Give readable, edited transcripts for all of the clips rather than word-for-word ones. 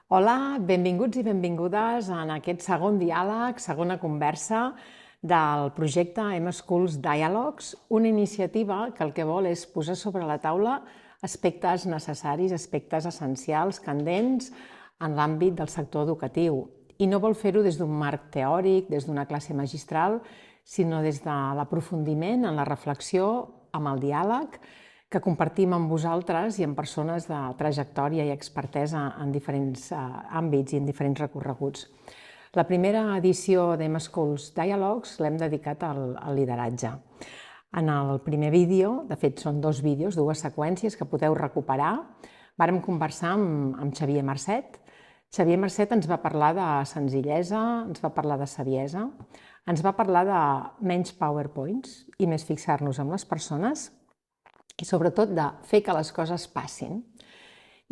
Hola, benvinguts i benvingudes en aquest segon diàleg, segona conversa del projecte M-Schools Dialogues, una iniciativa que el que vol és posar sobre la taula aspectes necessaris, aspectes essencials, candents en l'àmbit del sector educatiu. I no vol fer-ho des d'un marc teòric, des d'una classe magistral, sinó des de l'aprofundiment en la reflexió, amb el diàleg, que compartim amb vosaltres i amb persones de trajectòria i expertesa en diferents àmbits i en diferents recorreguts. La primera edició d'M-Schools Dialogues l'hem dedicat al lideratge. En el primer vídeo, de fet són dos vídeos, dues seqüències que podeu recuperar, vàrem conversar amb Xavier Marcet. Xavier Marcet ens va parlar de senzillesa, ens va parlar de saviesa, ens va parlar de menys PowerPoints i més fixar-nos en les persones, i sobretot de fer que les coses passin.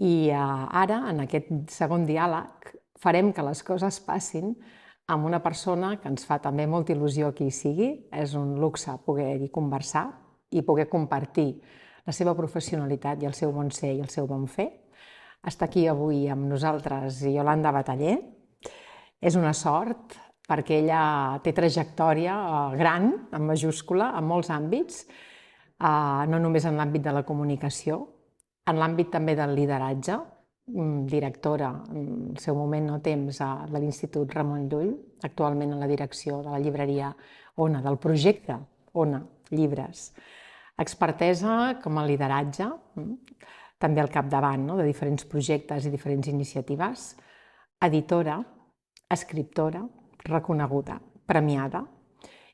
I ara, en aquest segon diàleg, farem que les coses passin amb una persona que ens fa també molta il·lusió que hi sigui. És un luxe poder-hi conversar i poder compartir la seva professionalitat i el seu bon ser i el seu bon fer. Està aquí avui amb nosaltres Iolanda Bataller. És una sort perquè ella té trajectòria gran, en majúscula, en molts àmbits, no només en l'àmbit de la comunicació, en l'àmbit també del lideratge, directora, en el seu moment no temps, de l'Institut Ramon Llull, actualment en la direcció de la llibreria Ona, del projecte Ona Llibres. Expertesa com a lideratge, també al capdavant de diferents projectes i diferents iniciatives, editora, escriptora, reconeguda, premiada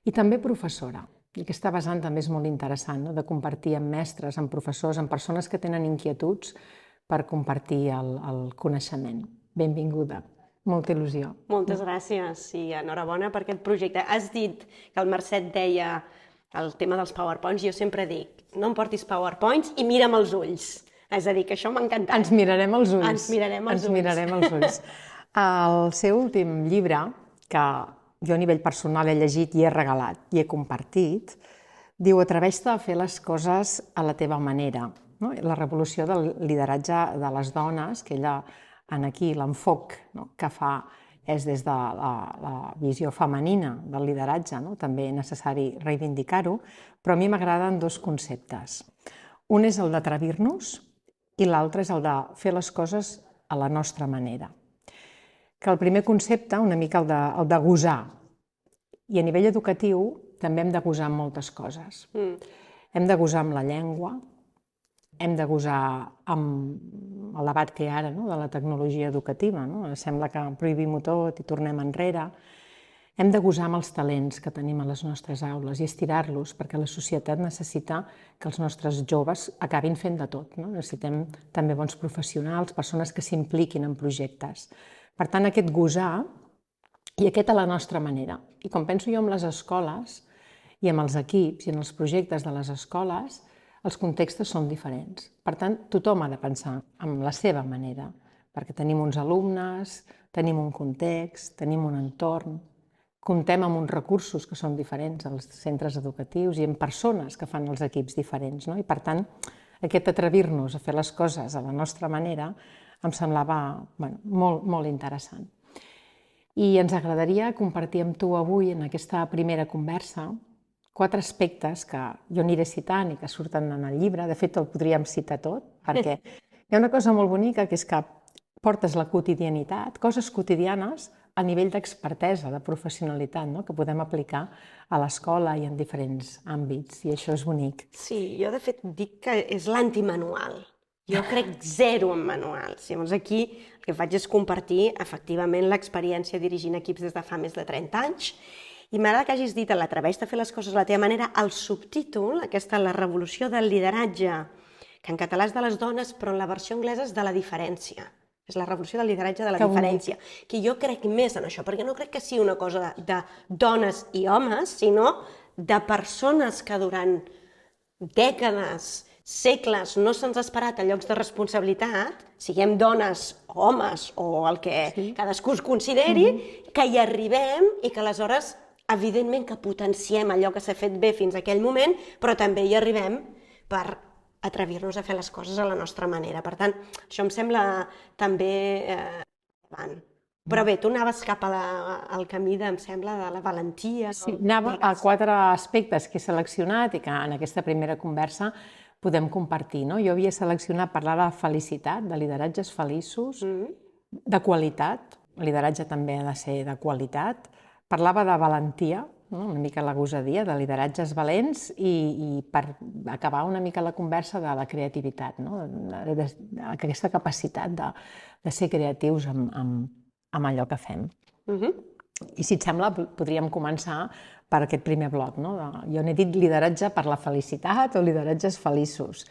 i també professora. I aquesta vessant també és molt interessant, de compartir amb mestres, amb professors, amb persones que tenen inquietuds per compartir el coneixement. Benvinguda, molta il·lusió. Moltes gràcies i enhorabona per aquest projecte. Has dit que el Mercet deia el tema dels PowerPoints. Jo sempre dic, no em portis PowerPoints i mira'm els ulls. És a dir, que això m'ha encantat. Ens mirarem els ulls. Ens mirarem els ulls. Ens mirarem els ulls. El seu últim llibre, que jo a nivell personal he llegit i he regalat i he compartit, diu atreveix-te a fer les coses a la teva manera. La revolució del lideratge de les dones, que ella aquí l'enfoc que fa és des de la visió femenina del lideratge, també necessari reivindicar-ho, però a mi m'agraden dos conceptes. Un és el d'atrevir-nos i l'altre és el de fer les coses a la nostra manera. Que el primer concepte, una mica el de gosar, i a nivell educatiu també hem de gosar amb moltes coses. Hem de gosar amb la llengua, hem de gosar amb el debat que hi ha ara de la tecnologia educativa. Sembla que prohibim-ho tot i tornem enrere. Hem de gosar amb els talents que tenim a les nostres aules i estirar-los, perquè la societat necessita que els nostres joves acabin fent de tot. Necessitem també bons professionals, persones que s'impliquin en projectes. Per tant, aquest gosar i aquest a la nostra manera. I com penso jo en les escoles i amb els equips i en els projectes de les escoles, els contextos són diferents. Per tant, tothom ha de pensar en la seva manera, perquè tenim uns alumnes, tenim un context, tenim un entorn, comptem amb uns recursos que són diferents als centres educatius i amb persones que fan els equips diferents. I per tant, aquest atrevir-nos a fer les coses a la nostra manera em semblava molt interessant. I ens agradaria compartir amb tu avui, en aquesta primera conversa, 4 aspectes que jo aniré citant i que surten en el llibre. De fet, el podríem citar tot, perquè hi ha una cosa molt bonica, que és que portes la quotidianitat, coses quotidianes a nivell d'expertesa, de professionalitat, que podem aplicar a l'escola i en diferents àmbits, i això és bonic. Sí, jo de fet dic que és l'antimanual. Jo crec zero en manuals. Llavors aquí el que faig és compartir efectivament l'experiència dirigint equips des de fa més de 30 anys. I m'agrada que hagis dit l'atreveix-te a fer les coses a la teva manera. El subtítol, aquesta la revolució del lideratge, que en català és de les dones, però en la versió anglesa és de la diferència. És la revolució del lideratge de la diferència. Que jo crec més en això, perquè no crec que sigui una cosa de dones i homes, sinó de persones que durant dècades, segles, no se'ns ha esperat a llocs de responsabilitat, siguem dones o homes o el que cadascú es consideri, que hi arribem i que aleshores, evidentment que potenciem allò que s'ha fet bé fins a aquell moment, però també hi arribem per atrevir-nos a fer les coses a la nostra manera. Per tant, això em sembla també endavant. Però bé, tu anaves cap al camí, em sembla, de la valentia. Sí, anava a 4 aspectes que he seleccionat i que en aquesta primera conversa podem compartir. Jo havia seleccionat parlar de felicitat, de lideratges feliços, de qualitat, el lideratge també ha de ser de qualitat, parlava de valentia, una mica la gosadia, de lideratges valents i per acabar una mica la conversa de la creativitat, aquesta capacitat de ser creatius amb allò que fem. I si et sembla, podríem començar per aquest primer bloc. Jo n'he dit lideratge per la felicitat o lideratges feliços.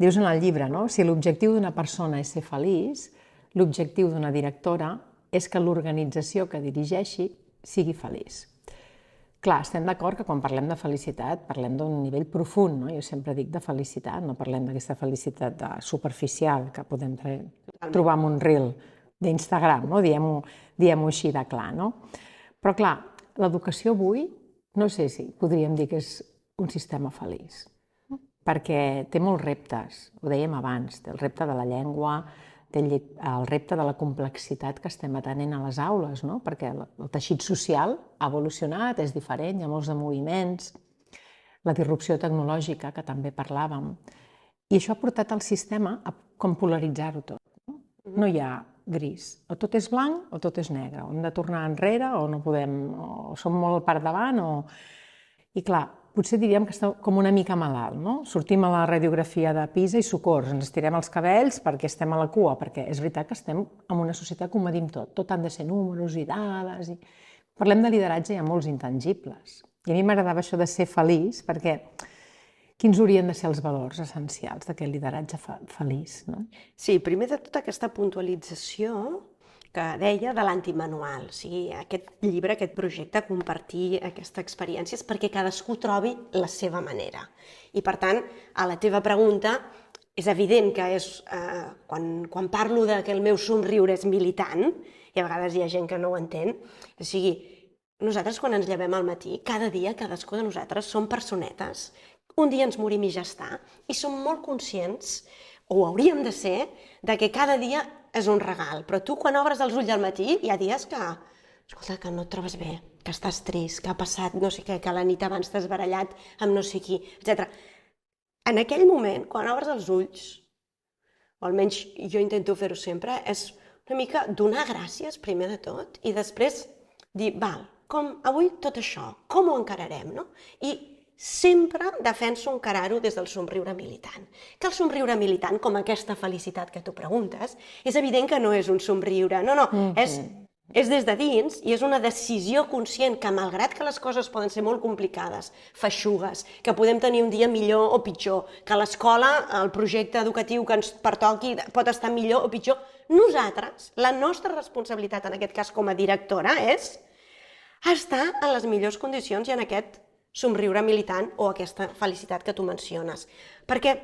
Dius en el llibre, si l'objectiu d'una persona és ser feliç, l'objectiu d'una directora és que l'organització que dirigeixi sigui feliç. Clar, estem d'acord que quan parlem de felicitat parlem d'un nivell profund, jo sempre dic de felicitat, no parlem d'aquesta felicitat superficial que podem trobar en un reel d'Instagram, diem-ho així de clar. Però clar, l'educació avui no sé si podríem dir que és un sistema feliç, perquè té molts reptes, ho dèiem abans, té el repte de la llengua, té el repte de la complexitat que estem atenent a les aules, perquè el teixit social ha evolucionat, és diferent, hi ha molts de moviments, la disrupció tecnològica, que també parlàvem, i això ha portat el sistema a com polaritzar-ho tot. No hi ha gris, o tot és blanc o tot és negre, o hem de tornar enrere o no podem, o som molt per davant, i clar, potser diríem que està com una mica malalt, Sortim a la radiografia de PISA i socors, ens estirem els cabells perquè estem a la cua, perquè és veritat que estem en una societat que ho medim tot han de ser números i dades, i parlem de lideratge i hi ha molts intangibles. I a mi m'agradava això de ser feliç, perquè quins haurien de ser els valors essencials d'aquest lideratge feliç? Sí, primer de tot aquesta puntualització que deia de l'antimanual, o sigui, aquest llibre, aquest projecte, compartir aquesta experiència és perquè cadascú trobi la seva manera. I per tant, a la teva pregunta, és evident que quan parlo que el meu somriure és militant, i a vegades hi ha gent que no ho entén, o sigui, nosaltres quan ens llevem al matí, cada dia cadascú de nosaltres som personetes, un dia ens morim i ja està, i som molt conscients, o ho hauríem de ser, que cada dia és un regal, però tu quan obres els ulls al matí hi ha dies que, escolta, que no et trobes bé, que estàs trist, que ha passat no sé què, que la nit abans t'has barallat amb no sé qui, etc. En aquell moment, quan obres els ulls, o almenys jo intento fer-ho sempre, és una mica donar gràcies primer de tot i després dir, val, avui tot això, com ho encararem, no? I sempre defenso encarar-ho des del somriure militant. Que el somriure militant, com aquesta felicitat que tu preguntes, és evident que no és un somriure, no, és des de dins i és una decisió conscient que, malgrat que les coses poden ser molt complicades, feixugues, que podem tenir un dia millor o pitjor, que l'escola, el projecte educatiu que ens pertoqui pot estar millor o pitjor, nosaltres, la nostra responsabilitat en aquest cas com a directora és estar en les millors condicions i en aquest somriure militant o aquesta felicitat que tu menciones. Perquè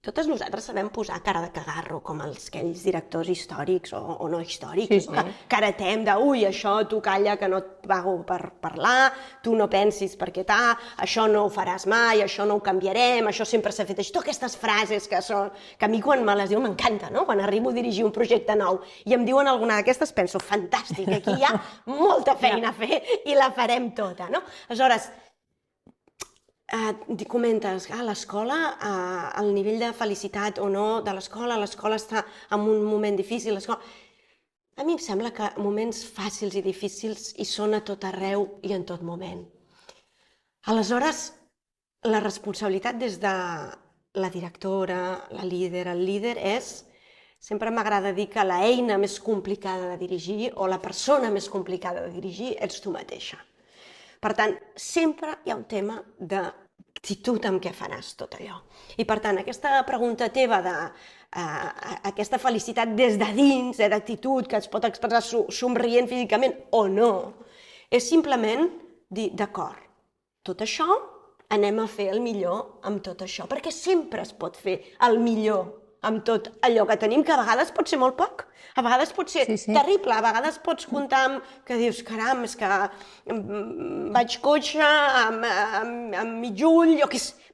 totes nosaltres sabem posar cara de cagarro, com aquells directors històrics o no històrics, que caratem de, ui, això tu calla que no et pago per parlar, tu no pensis perquè això no ho faràs mai, això no ho canviarem, això sempre s'ha fet així, totes aquestes frases que a mi quan me les diu m'encanta, quan arribo a dirigir un projecte nou i em diuen alguna d'aquestes penso, fantàstic, aquí hi ha molta feina a fer i la farem tota. Aleshores, comentes, l'escola, el nivell de felicitat o no de l'escola està en un moment difícil. A mi em sembla que moments fàcils i difícils hi són a tot arreu i en tot moment. Aleshores, la responsabilitat des de la directora, la líder, el líder és, sempre m'agrada dir que l'eina més complicada de dirigir o la persona més complicada de dirigir ets tu mateixa. Per tant, sempre hi ha un tema d'actitud amb què faràs tot allò. I per tant, aquesta pregunta teva d'aquesta felicitat des de dins, d'actitud que es pot expressar somrient físicament o no, és simplement dir, d'acord, tot això anem a fer el millor amb tot això, perquè sempre es pot fer el millor amb tot allò que tenim, que a vegades pot ser molt poc, a vegades pot ser terrible, a vegades pots comptar amb que dius, caram, és que vaig coixa amb mig ull,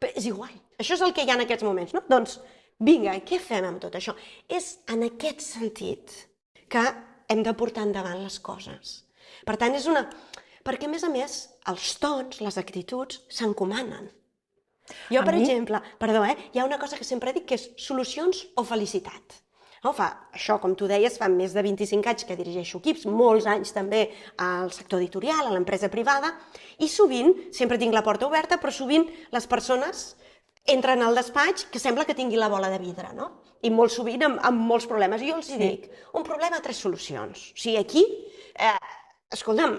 però és igual, això és el que hi ha en aquests moments, no? Doncs vinga, què fem amb tot això? És en aquest sentit que hem de portar endavant les coses. Per tant, és una... Perquè, a més, els tons, les actituds, s'encomanen. Jo, per exemple, perdó, hi ha una cosa que sempre dic que és solucions o felicitat. No, això, com tu deies, fa més de 25 anys que dirigeixo equips, molts anys també al sector editorial, a l'empresa privada, i sovint, sempre tinc la porta oberta, però sovint les persones entren al despatx que sembla que tingui la bola de vidre, no? I molt sovint amb molts problemes. I jo els dic, un problema, 3 solucions. O sigui, aquí, escolta'm,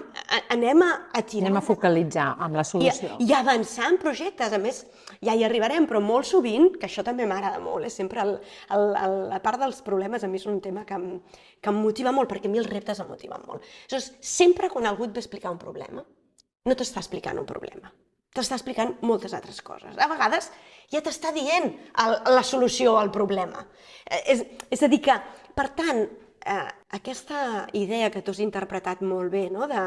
anem a tirar... Anem a focalitzar amb la solució. I avançar en projectes. A més, ja hi arribarem, però molt sovint, que això també m'agrada molt, sempre la part dels problemes a mi és un tema que em motiva molt, perquè a mi els reptes em motiven molt. Aleshores, sempre quan algú et ve explicar un problema, no t'està explicant un problema, t'està explicant moltes altres coses. A vegades ja t'està dient la solució al problema. És a dir que, per tant, aquesta idea que tu has interpretat molt bé, no? De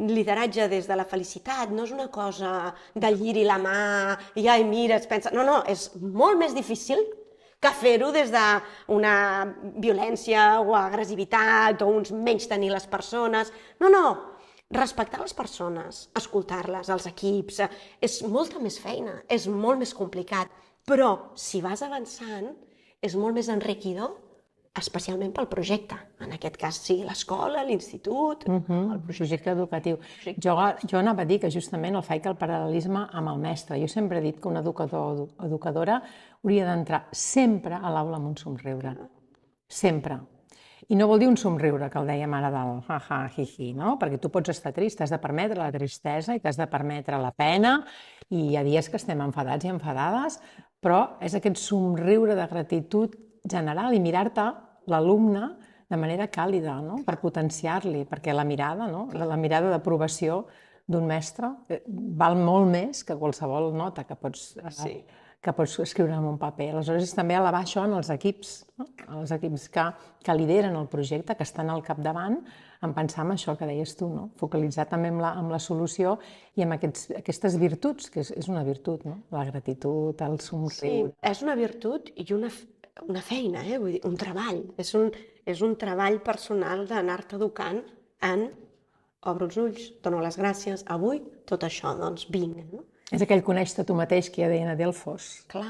lideratge des de la felicitat, no és una cosa de lliri la mà i ai, mira, es pensa... No, és molt més difícil que fer-ho des d'una violència o agressivitat o uns menys tenir les persones. No, respectar les persones, escoltar-les, els equips, és molta més feina, és molt més complicat, però si vas avançant és molt més enriquidor, especialment pel projecte, en aquest cas sigui l'escola, l'institut... El projecte educatiu. Jo anava a dir que justament faig el paral·lelisme amb el mestre. Jo sempre he dit que un educador o educadora hauria d'entrar sempre a l'aula amb un somriure. Sempre. I no vol dir un somriure, que el dèiem ara del ha-ha, hi-hi, no? Perquè tu pots estar trist, t'has de permetre la tristesa i t'has de permetre la pena, i hi ha dies que estem enfadats i enfadades, però és aquest somriure de gratitud general i mirar-te l'alumne de manera càlida, no? Per potenciar-li, perquè la mirada, no? La mirada d'aprovació d'un mestre val molt més que qualsevol nota que pots escriure en un paper. Aleshores, és també elevar això en els equips, no? Els equips que lideren el projecte, que estan al capdavant, en pensar en això que deies tu, no? Focalitzar també en la solució i en aquestes virtuts, que és una virtut, no? La gratitud, el somriure... Sí, és una virtut i una feina, vull dir, un treball. És un treball personal d'anar-te educant en obro els ulls, dono les gràcies, avui tot això, doncs vinc, no? És aquell conèixer tu mateix que ADN Delfos. Clar,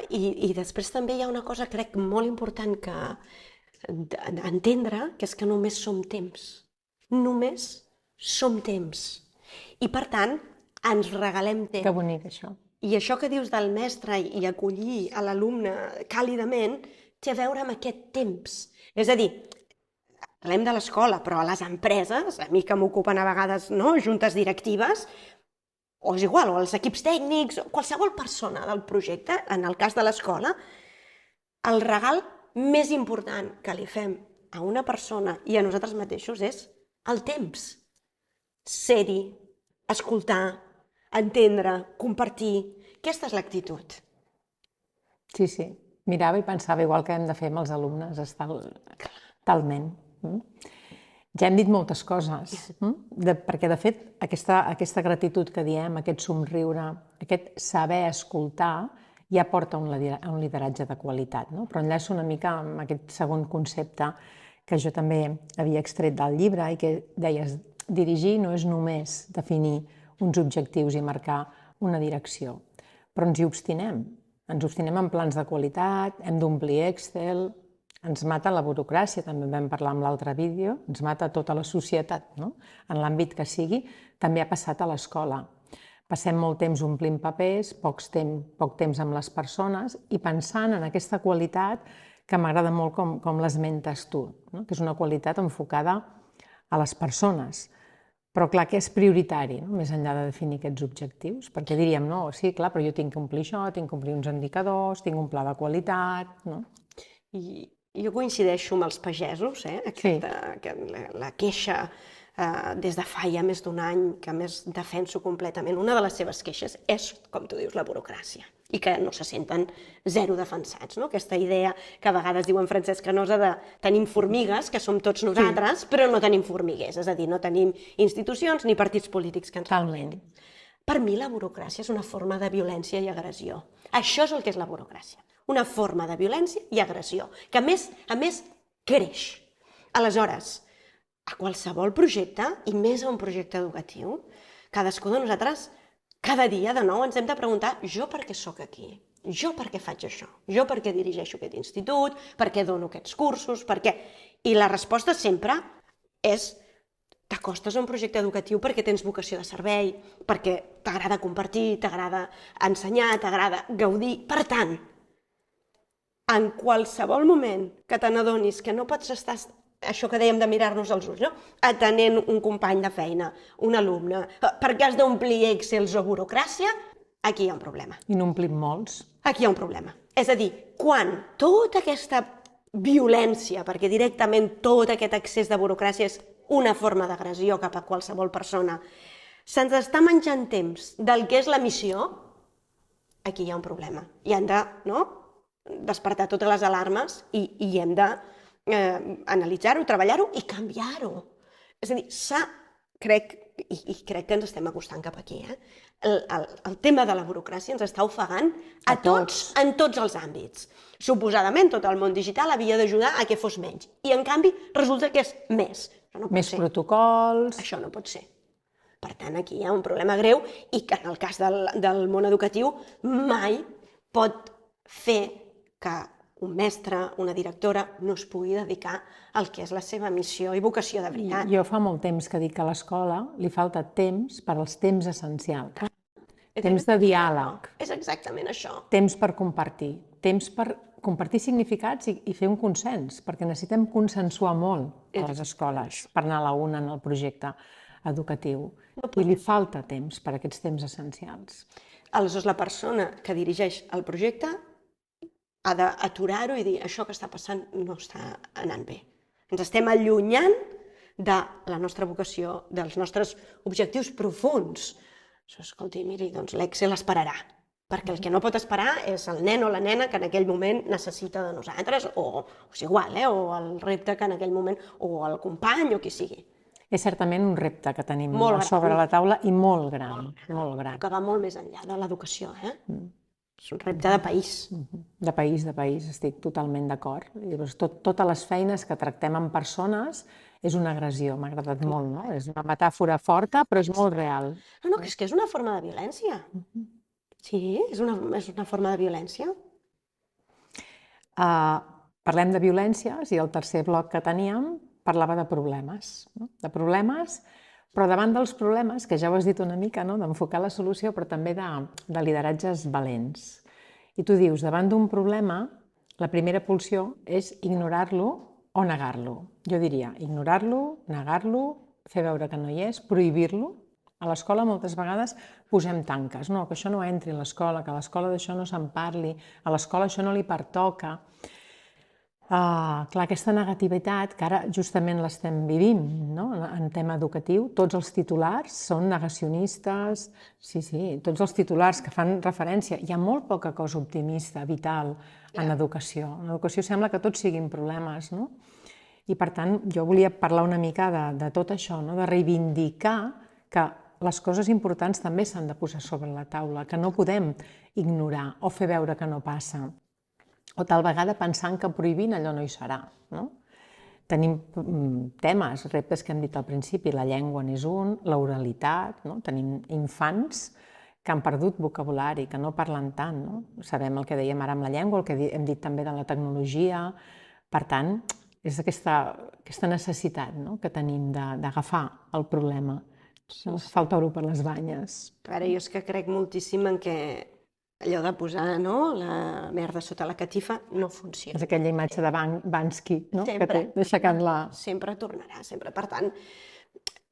i després també hi ha una cosa, crec, molt important que entendre, que és que només som temps. Només som temps. I per tant, ens regalem temps. Que bonic, això. I això que dius del mestre i acollir a l'alumne càlidament té a veure amb aquest temps. És a dir, parlem de l'escola, però a les empreses, a mi que m'ocupen a vegades juntes directives, o és igual, o els equips tècnics, qualsevol persona del projecte, en el cas de l'escola, el regal més important que li fem a una persona i a nosaltres mateixos és el temps. Ser-hi, escoltar, entendre, compartir. Aquesta és l'actitud. Sí. Mirava i pensava igual que hem de fer amb els alumnes, talment. Ja hem dit moltes coses, perquè de fet aquesta gratitud que diem, aquest somriure, aquest saber escoltar, ja porta a un lideratge de qualitat, no? Però enllaço una mica amb aquest segon concepte que jo també havia extret del llibre i que deies, dirigir no és només definir uns objectius i marcar una direcció, però ens hi obstinem. Ens obstinem en plans de qualitat, hem d'omplir Excel, ens mata la burocràcia, també vam parlar en l'altre vídeo, ens mata tota la societat, no? En l'àmbit que sigui, també ha passat a l'escola. Passem molt temps omplint papers, poc temps amb les persones i pensant en aquesta qualitat que m'agrada molt com l'esmentes tu, no? Que és una qualitat enfocada a les persones. Però clar, que és prioritari, no? Més enllà de definir aquests objectius, perquè diríem, no, sí, clar, però jo tinc que omplir això, tinc que omplir uns indicadors, tinc un pla de qualitat, no? I jo coincideixo amb els pagesos, la queixa des de fa ja més d'un any, que a més defenso completament, una de les seves queixes és, com tu dius, la burocràcia, i que no se senten zero defensats, no? Aquesta idea que a vegades diuen Francesc Canosa de tenim formigues, que som tots nosaltres, però no tenim formiguers, és a dir, no tenim institucions ni partits polítics que ens representin. Per mi la burocràcia és una forma de violència i agressió. Això és el que és la burocràcia. Una forma de violència i agressió, que a més creix. Aleshores, a qualsevol projecte, i més a un projecte educatiu, cadascú de nosaltres, cada dia de nou ens hem de preguntar jo per què sóc aquí, jo per què faig això, jo per què dirigeixo aquest institut, per què dono aquests cursos, per què... I la resposta sempre és t'acostes a un projecte educatiu perquè tens vocació de servei, perquè t'agrada compartir, t'agrada ensenyar, t'agrada gaudir. Per tant, en qualsevol moment que te n'adonis que no pots estar, això que dèiem de mirar-nos als ulls, no? Atenent un company de feina, un alumne, perquè has d'omplir Excels o burocràcia, aquí hi ha un problema. I n'omplim molts. Aquí hi ha un problema. És a dir, quan tota aquesta violència, perquè directament tot aquest excés de burocràcia és una forma d'agressió cap a qualsevol persona, se'ns està menjant temps del que és la missió, aquí hi ha un problema. I hem de despertar totes les alarmes i hem d'analitzar-ho, treballar-ho i canviar-ho. És a dir, crec que ens estem acostant cap aquí. El tema de la burocràcia ens està ofegant a tots, en tots els àmbits. Suposadament, tot el món digital havia d'ajudar a que fos menys. I, en canvi, resulta que és més. Més protocols... Això no pot ser. Per tant, aquí hi ha un problema greu i que en el cas del món educatiu mai pot fer que un mestre, una directora, no es pugui dedicar al que és la seva missió i vocació de veritat. Jo fa molt temps que dic que a l'escola li falta temps per als temps essencials. Temps de diàleg. És exactament això. Temps per compartir. Temps per compartir significats i fer un consens, perquè necessitem consensuar molt a les escoles per anar a la una en el projecte educatiu. I li falta temps per a aquests temps essencials. Aleshores, la persona que dirigeix el projecte ha d'aturar-ho i dir això que està passant no està anant bé. Ens estem allunyant de la nostra vocació, dels nostres objectios profunds. Escolti, miri, doncs l'Excel esperarà, perquè el que no pot esperar és el nen o la nena que en aquell moment necessita de nosaltres, o és igual, o el repte que en aquell moment, o el company, o qui sigui. És certament un repte que tenim sobre la taula i molt gran, molt gran. Que va molt més enllà de l'educació, És un repte de país. De país, estic totalment d'acord. Totes les feines que tractem amb persones és una agressió, m'ha agradat molt, no? És una metàfora forta, però és molt real. No, és que és una forma de violència. Sí, és una forma de violència. Parlem de violències i el tercer bloc que teníem parlava de problemes. De problemes, però davant dels problemes, que ja ho has dit una mica, d'enfocar la solució, però també de lideratges valents. I tu dius, davant d'un problema, la primera pulsió és ignorar-lo o negar-lo. Jo diria, ignorar-lo, negar-lo, fer veure que no hi és, prohibir-lo. A l'escola moltes vegades posem tanques, que això no entri a l'escola, que a l'escola d'això no se'n parli, a l'escola això no li pertoca. Clar, aquesta negativitat, que ara justament l'estem vivint en tema educatiu, tots els titulars són negacionistes, sí, tots els titulars que fan referència, hi ha molt poca cosa optimista, vital, en educació. En educació sembla que tots siguin problemes, no? I per tant, jo volia parlar una mica de tot això, de reivindicar que les coses importants també s'han de posar sobre la taula, que no podem ignorar o fer veure que no passa. O tal vegada pensant que prohibint allò no hi serà. Tenim temes, reptes que hem dit al principi, la llengua n'és un, l'oralitat, tenim infants que han perdut vocabulari, que no parlen tant. Sabem el que dèiem ara amb la llengua, el que hem dit també de la tecnologia. Per tant, és aquesta necessitat que tenim d'agafar el problema. Falta-ho per les banyes. Ara, jo és que crec moltíssim en que allò de posar la merda sota la catifa no funciona. És aquella imatge de Bansky, que té d'aixecant-la. Sempre tornarà, sempre. Per tant,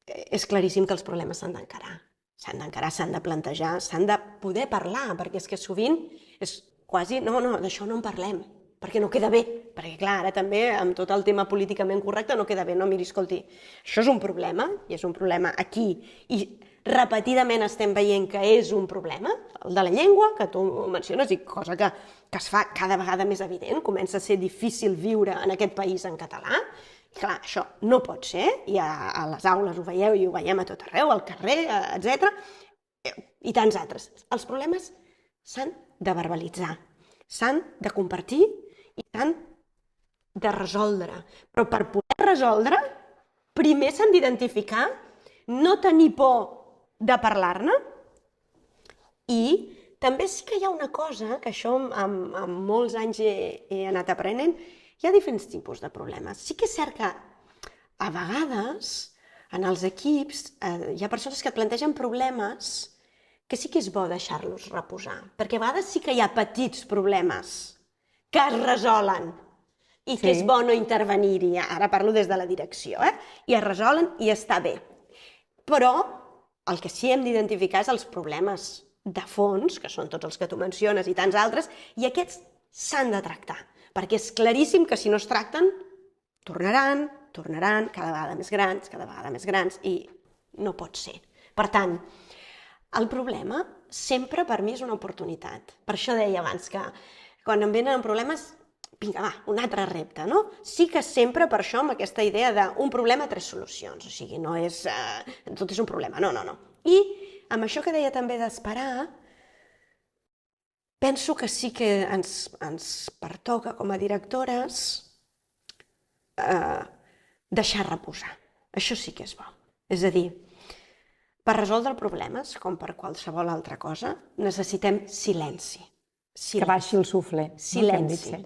és claríssim que els problemes s'han d'encarar. S'han d'encarar, s'han de plantejar, s'han de poder parlar, perquè és que sovint és quasi, no, d'això no en parlem, perquè no queda bé. Perquè, clar, ara també, amb tot el tema políticament correcte, no queda bé. No, miri, escolti, això és un problema, i és un problema aquí, i repetidament estem veient que és un problema, el de la llengua, que tu menciones, i cosa que es fa cada vegada més evident, comença a ser difícil viure en aquest país en català, i clar, això no pot ser, i a les aules ho veieu i ho veiem a tot arreu, al carrer, etc. I tants altres. Els problemes s'han de verbalitzar, s'han de compartir i s'han de resoldre. Però per poder resoldre, primer s'han d'identificar, no tenir por de parlar-ne, i també sí que hi ha una cosa, que això amb molts anys he anat aprenent, hi ha diferents tipus de problemes. Sí que és cert que a vegades en els equips hi ha persones que et plantegen problemes que sí que és bo deixar-los reposar, perquè a vegades sí que hi ha petits problemes que es resolen i que és bo no intervenir-hi, ara parlo des de la direcció, i es resolen i està bé. Però el que sí hem d'identificar és els problemes de fons, que són tots els que tu menciones i tants altres, i aquests s'han de tractar, perquè és claríssim que si no es tracten, tornaran, cada vegada més grans, i no pot ser. Per tant, el problema sempre per mi és una oportunitat. Per això deia abans que quan em venen problemes, vinga, va, un altre repte, no? Sí que sempre per això amb aquesta idea d'un problema, 3 solucions. O sigui, no és... tot és un problema, no. I amb això que deia també d'esperar, penso que sí que ens pertoca com a directores deixar reposar. Això sí que és bo. És a dir, per resoldre problemes, com per qualsevol altra cosa, necessitem silenci. Que baixi el suflé. Silenci.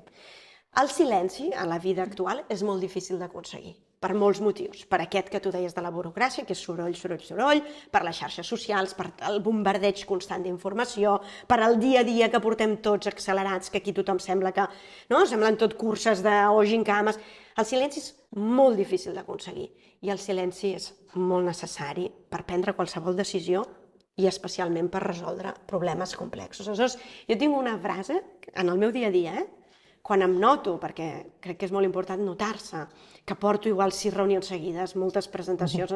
El silenci, a la vida actual, és molt difícil d'aconseguir, per molts motius. Per aquest que tu deies de la burocràcia, que és soroll, per les xarxes socials, per el bombardeig constant d'informació, per el dia a dia que portem tots accelerats, que aquí tothom sembla que... no? Semblen tot curses o gincames. El silenci és molt difícil d'aconseguir i el silenci és molt necessari per prendre qualsevol decisió i especialment per resoldre problemes complexos. Aleshores, jo tinc una frase en el meu dia a dia, quan em noto, perquè crec que és molt important notar-se, que porto igual 6 reunions seguides, moltes presentacions,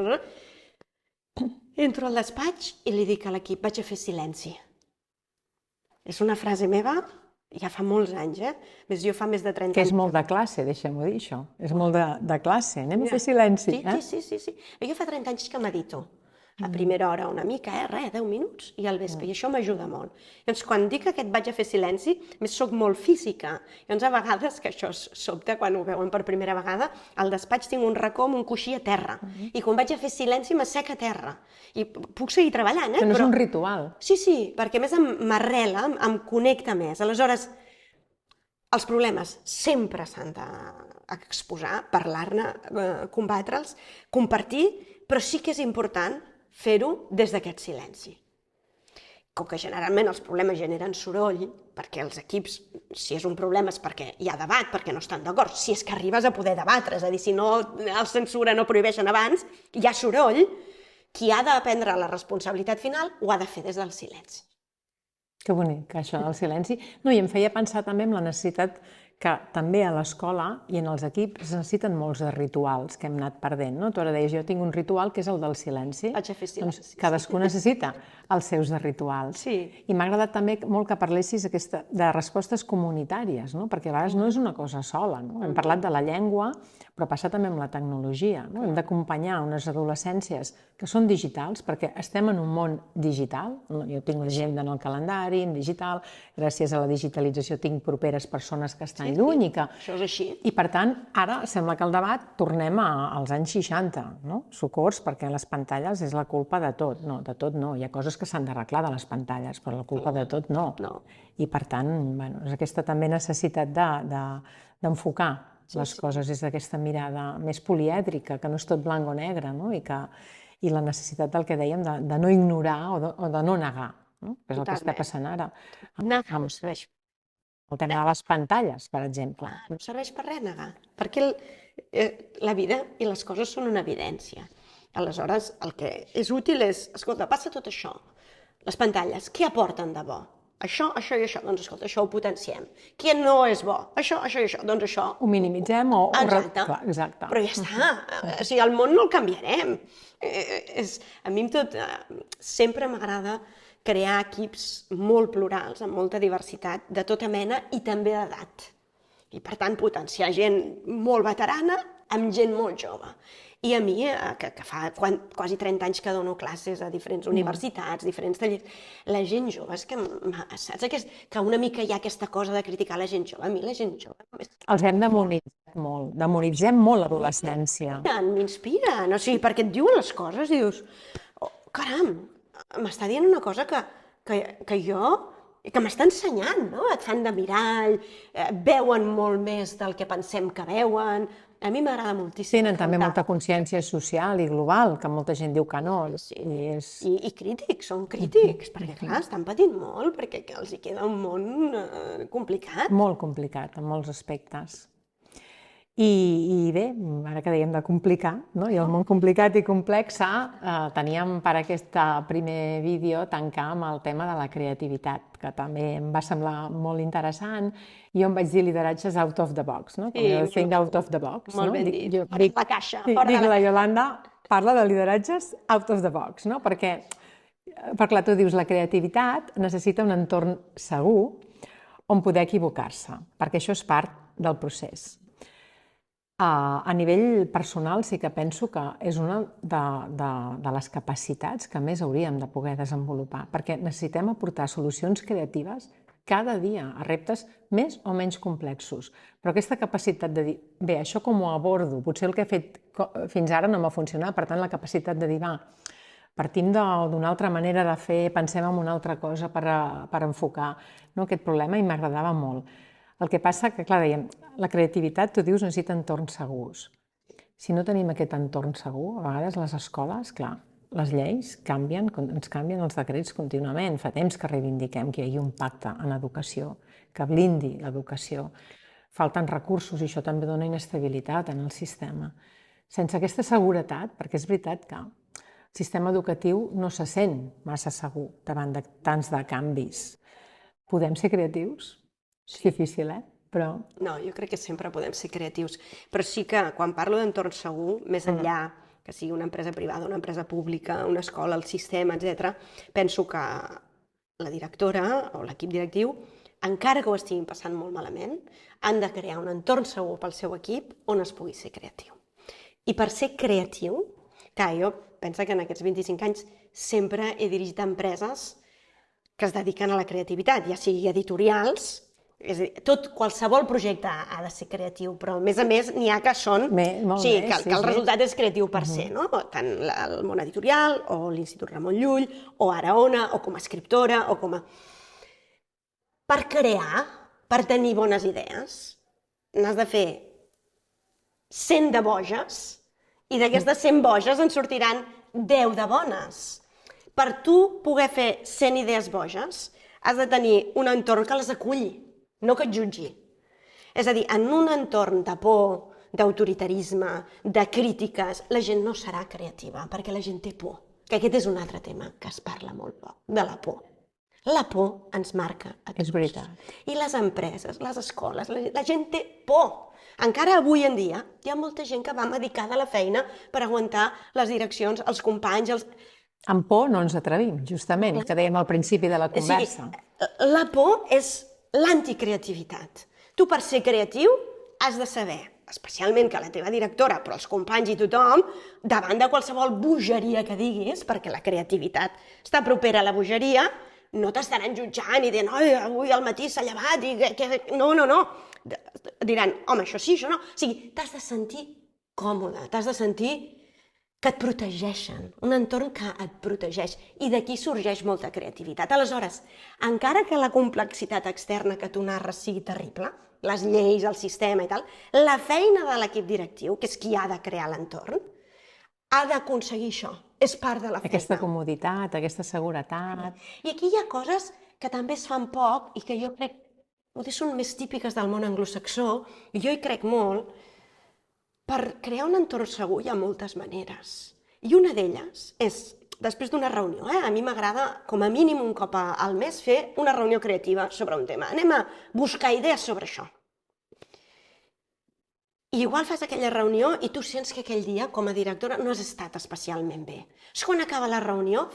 entro al despatx i li dic a l'equip, vaig a fer silenci. És una frase meva, ja fa molts anys, Més jo fa més de 30 anys. Que és molt de classe, deixem-ho dir, això. És molt de classe, anem a fer silenci. Sí. Jo fa 30 anys que medito. A primera hora una mica, 10 minuts, i al vespre, i això m'ajuda molt. Llavors, quan dic que vaig a fer silenci, més soc molt física. Llavors, a vegades, que això sobta quan ho veuen per primera vegada, al despatx tinc un racó amb un coixí a terra, i quan vaig a fer silenci m'assec a terra. I puc seguir treballant, Que no és un ritual. Sí, perquè a més m'arrela, em connecta més. Aleshores, els problemes sempre s'han d'exposar, parlar-ne, combatre'ls, compartir, però sí que és important fer-ho des d'aquest silenci. Com que generalment els problemes generen soroll, perquè els equips, si és un problema és perquè hi ha debat, perquè no estan d'acord, si és que arribes a poder debatre, és a dir, si no el censura no prohibeixen abans, hi ha soroll, qui ha de prendre la responsabilitat final ho ha de fer des del silenci. Que bonic, això del silenci. No, i em feia pensar també en la necessitat que també a l'escola i en els equips es necessiten molts de rituals que hem anat perdent. Tu ara deies, jo tinc un ritual que és el del silenci. Vaig a fer silenci. Doncs cadascú necessita els seus de rituals. Sí. I m'ha agradat també molt que parlessis de respostes comunitàries, perquè a vegades no és una cosa sola. Hem parlat de la llengua, però passa també amb la tecnologia. Hem d'acompanyar unes adolescències que són digitals, perquè estem en un món digital. Jo tinc l'agenda en el calendari, en digital, gràcies a la digitalització tinc properes persones que estan lluny. Això és així. I per tant, ara sembla que el debat tornem als anys 60, socors, perquè les pantalles és la culpa de tot. No, de tot no. Hi ha coses que s'han d'arreglar de les pantalles, però la culpa de tot no. I per tant, és aquesta també necessitat d'enfocar les coses des d'aquesta mirada més polièdrica, que no és tot blanc o negre, i la necessitat del que dèiem de no ignorar o de no negar, que és el que està passant ara. Negar no serveix. El tema de les pantalles, per exemple. No serveix per res negar, perquè la vida i les coses són una evidència. Aleshores, el que és útil és, escolta, passa tot això, les pantalles, què aporten de bo? Això i això, doncs escolta, això ho potenciem. Què no és bo? Això i això, doncs això... Ho minimitzem o... Exacte. Però ja està, o sigui, el món no el canviarem. A mi sempre m'agrada crear equips molt plurals, amb molta diversitat, de tota mena i també d'edat. I, per tant, potenciar gent molt veterana amb gent molt jove. I a mi, que fa quasi 30 anys que dono classes a diferents universitats, diferents tallers, la gent jove, és que saps que una mica hi ha aquesta cosa de criticar la gent jove? A mi la gent jove... Els hem de monitoritzar. molt, demonitzem molt l'adolescència. M'inspiren, o sigui, perquè et diuen les coses i dius, oh, caram, m'està dient una cosa que m'està ensenyant, no? Et fan de mirall, veuen molt més del que pensem que veuen. A mi m'agrada moltíssim. Tenen també molta consciència social i global, que molta gent diu que no. Sí. I crítics, són crítics, perquè clar, estan patint molt, perquè els hi queda un món complicat. Molt complicat, en molts aspectes. I bé, ara que dèiem de complicar, no? I el món complicat i complex, teníem per aquest primer vídeo tancar amb el tema de la creativitat, que també em va semblar molt interessant. Jo em vaig dir lideratges out of the box, no? Think out of the box. Molt ben dit, fora de la caixa. Dic la Iolanda, parla de lideratges out of the box, no? Perquè clar, tu dius, la creativitat necessita un entorn segur on poder equivocar-se, perquè això és part del procés. A nivell personal sí que penso que és una de les capacitats que més hauríem de poder desenvolupar, perquè necessitem aportar solucions creatives cada dia a reptes més o menys complexos. Però aquesta capacitat de dir, bé, això com ho abordo? Potser el que he fet fins ara no m'ha funcionat, per tant la capacitat de dir, va, partim d'una altra manera de fer, pensem en una altra cosa per enfocar aquest problema, i m'agradava molt. El que passa que, clar, dèiem, la creativitat, tu dius, necessita entorns segurs. Si no tenim aquest entorn segur, a vegades les escoles, clar, les lleis canvien, ens canvien els decrets contínuament. Fa temps que reivindiquem que hi hagi un pacte en educació, que blindi l'educació. Falten recursos i això també dona inestabilitat en el sistema. Sense aquesta seguretat, perquè és veritat que el sistema educatiu no se sent massa segur davant de tants de canvis. Podem ser creatius? És difícil, però... No, jo crec que sempre podem ser creatius, però sí que quan parlo d'entorn segur, més enllà que sigui una empresa privada, una empresa pública, una escola, el sistema, etc., penso que la directora o l'equip directiu, encara que ho estiguin passant molt malament, han de crear un entorn segur pel seu equip on es pugui ser creatiu. I per ser creatiu, clar, jo penso que en aquests 25 anys sempre he dirigit empreses que es dediquen a la creativitat, ja sigui editorials. És a dir, qualsevol projecte ha de ser creatiu, però a més n'hi ha que són... que el resultat és creatiu per ser, no? Tant el món editorial, o l'Institut Ramon Llull, o ara Ona, o com a escriptora, o com a... Per crear, per tenir bones idees, n'has de fer 100 de boges, i d'aquestes 100 boges en sortiran 10 de bones. Per tu poder fer 100 idees boges, has de tenir un entorn que les aculli, no que et jutgi. És a dir, en un entorn de por, d'autoritarisme, de crítiques, la gent no serà creativa, perquè la gent té por. Que aquest és un altre tema que es parla molt poc, de la por. La por ens marca a tots. És veritat. I les empreses, les escoles, la gent té por. Encara avui en dia hi ha molta gent que va medicada a la feina per aguantar les direccions, els companys... Amb por no ens atrevim, justament, que dèiem al principi de la conversa. La por és l'anticreativitat. Tu, per ser creatiu, has de saber, especialment que la teva directora, però els companys i tothom, davant de qualsevol bogeria que diguis, perquè la creativitat està propera a la bogeria, no t'estaran jutjant i dient, oi, avui al matí s'ha llevat i... No. Diran, home, això sí, això no. O sigui, t'has de sentir còmode, t'has de sentir que et protegeixen, un entorn que et protegeix, i d'aquí sorgeix molta creativitat. Aleshores, encara que la complexitat externa que tu narres sigui terrible, les lleis, el sistema i tal, la feina de l'equip directiu, que és qui ha de crear l'entorn, ha d'aconseguir això, és part de la feina. Aquesta comoditat, aquesta seguretat... I aquí hi ha coses que també es fan poc i que jo crec, potser són més típiques del món anglosaxó, i jo hi crec molt. Per crear un entorn segur hi ha moltes maneres. I una d'elles és, després d'una reunió, a mi m'agrada com a mínim un cop al mes fer una reunió creativa sobre un tema. Anem a buscar idees sobre això. I igual fas aquella reunió i tu sents que aquell dia, com a directora, no has estat especialment bé. És quan acaba la reunió,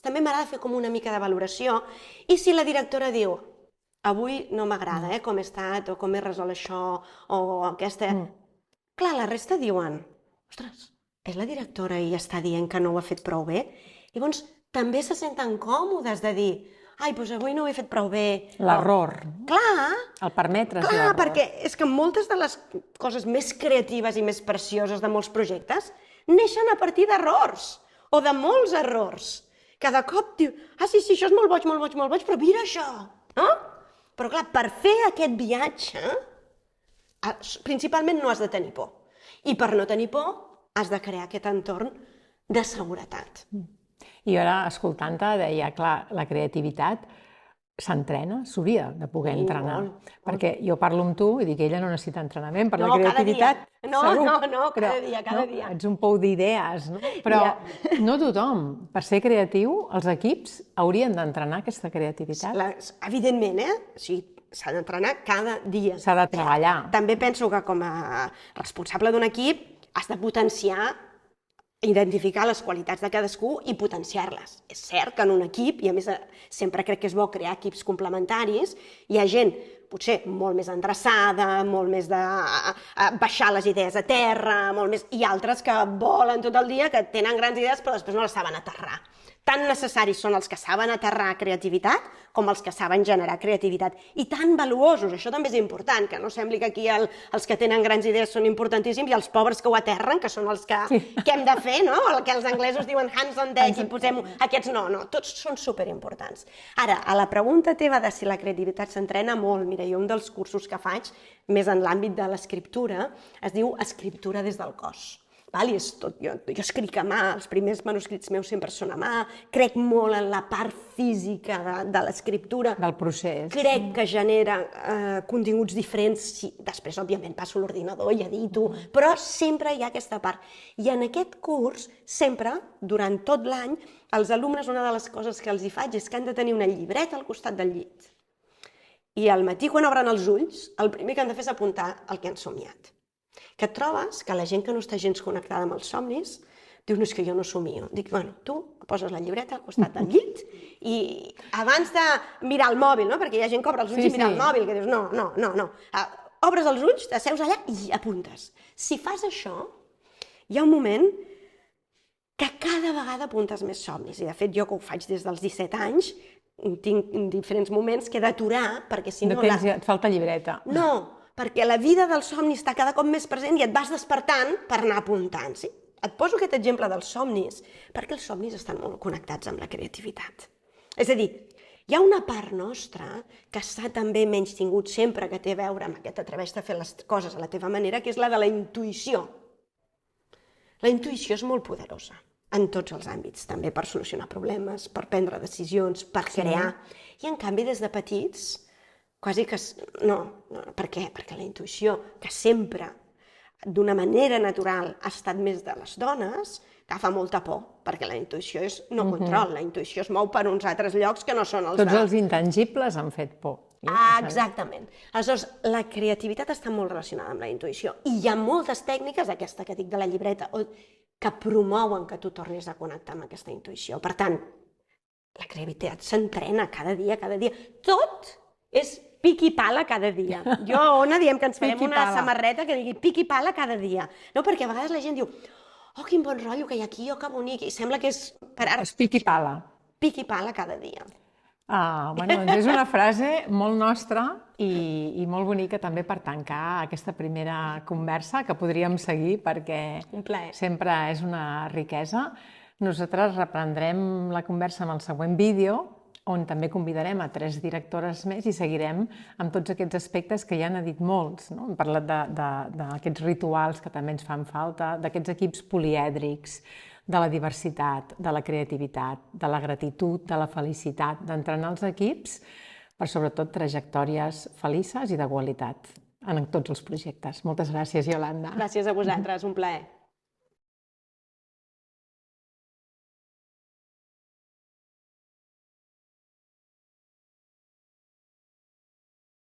també m'agrada fer com una mica de valoració, i si la directora diu, avui no m'agrada com he estat, o com he resolt això, o aquesta... Clar, la resta diuen, ostres, és la directora i està dient que no ho ha fet prou bé? Llavors, també se senten còmodes de dir, ai, doncs avui no ho he fet prou bé. L'error. Clar, El permetre's clar, l'error. perquè és que moltes de les coses més creatives i més precioses de molts projectes neixen a partir d'errors, o de molts errors. Cada cop diu, sí, això és molt boig, però mira això. Però clar, per fer aquest viatge, principalment no has de tenir por. I per no tenir por, has de crear aquest entorn de seguretat. I ara, escoltant-te, deia, clar, la creativitat s'entrena, s'hauria de poder entrenar. Perquè jo parlo amb tu i dic que ella no necessita entrenament per la creativitat. No, cada dia. Ets un pou d'idees, no? Però no tothom. Per ser creatiu, els equips haurien d'entrenar aquesta creativitat. Evidentment, o sigui, s'ha d'entrenar cada dia. S'ha de treballar. També penso que com a responsable d'un equip has de potenciar, identificar les qualitats de cadascú i potenciar-les. És cert que en un equip, i a més sempre crec que és bo crear equips complementaris, hi ha gent potser molt més endreçada, molt més de baixar les idees a terra, i altres que volen tot el dia, que tenen grans idees però després no les saben aterrar. Tan necessaris són els que saben aterrar creativitat com els que saben generar creativitat. I tan valuosos, això també és important, que no sembli que aquí els que tenen grans idees són importantíssims i els pobres que ho aterren, que són els que hem de fer, no? El que els anglesos diuen hands on deck i posem aquests no, tots són superimportants. Ara, a la pregunta teva de si la creativitat s'entrena molt, mira, jo un dels cursos que faig, més en l'àmbit de l'escriptura, es diu escriptura des del cos. Jo escric a mà, els primers manuscrits meus sempre són a mà, crec molt en la part física de l'escriptura. Del procés. Crec que genera continguts diferents, després òbviament passo a l'ordinador i edito, però sempre hi ha aquesta part. I en aquest curs, sempre, durant tot l'any, als alumnes una de les coses que els hi faig és que han de tenir una llibreta al costat del llit. I al matí, quan obren els ulls, el primer que han de fer és apuntar el que han somiat. Que et trobes que la gent que no està gens connectada amb els somnis diu, no, és que jo no somio. Dic, bueno, tu poses la llibreta al costat del llit i abans de mirar el mòbil, no? Perquè hi ha gent que obre els ulls i mira el mòbil, que dius, no. Obres els ulls, t'asseus allà i apuntes. Si fas això, hi ha un moment que cada vegada apuntes més somnis. I de fet, jo que ho faig des dels 17 anys, tinc diferents moments que he d'aturar perquè si no... Et falta llibreta. No, perquè la vida del somni està cada cop més present i et vas despertant per anar apuntant. Sí? Et poso aquest exemple dels somnis perquè els somnis estan molt connectats amb la creativitat. És a dir, hi ha una part nostra que està també menystingut sempre que té a veure amb que t'atreveixes a fer les coses a la teva manera, que és la de la intuïció. La intuïció és molt poderosa en tots els àmbits, també per solucionar problemes, per prendre decisions, per crear. I en canvi, des de petits, quasi que... No, per què? Perquè la intuïció, que sempre, d'una manera natural, ha estat més de les dones, agafa molta por, perquè la intuïció és no control, la intuïció es mou per uns altres llocs que no són els de... Tots els intangibles han fet por. Exactament. Aleshores, la creativitat està molt relacionada amb la intuïció. I hi ha moltes tècniques, aquesta que dic de la llibreta, que promouen que tu tornis a connectar amb aquesta intuïció. Per tant, la creativitat s'entrena cada dia. Tot és pic i pala cada dia. Jo, Ona, diem que ens farem una samarreta que digui pic i pala cada dia. No, perquè a vegades la gent diu, oh, quin bon rotllo que hi ha aquí, oh, que bonic, i sembla que és... És pic i pala. Pic i pala cada dia. Bueno, doncs és una frase molt nostra i molt bonica també per tancar aquesta primera conversa que podríem seguir perquè sempre és una riquesa. Nosaltres reprendrem la conversa en el següent vídeo on també convidarem a 3 directores més i seguirem amb tots aquests aspectes que ja n'ha dit molts. Hem parlat d'aquests rituals que també ens fan falta, d'aquests equips polièdrics, de la diversitat, de la creativitat, de la gratitud, de la felicitat, d'entrenar els equips per sobretot trajectòries felices i de qualitat en tots els projectes. Moltes gràcies, Iolanda. Gràcies a vosaltres, un plaer.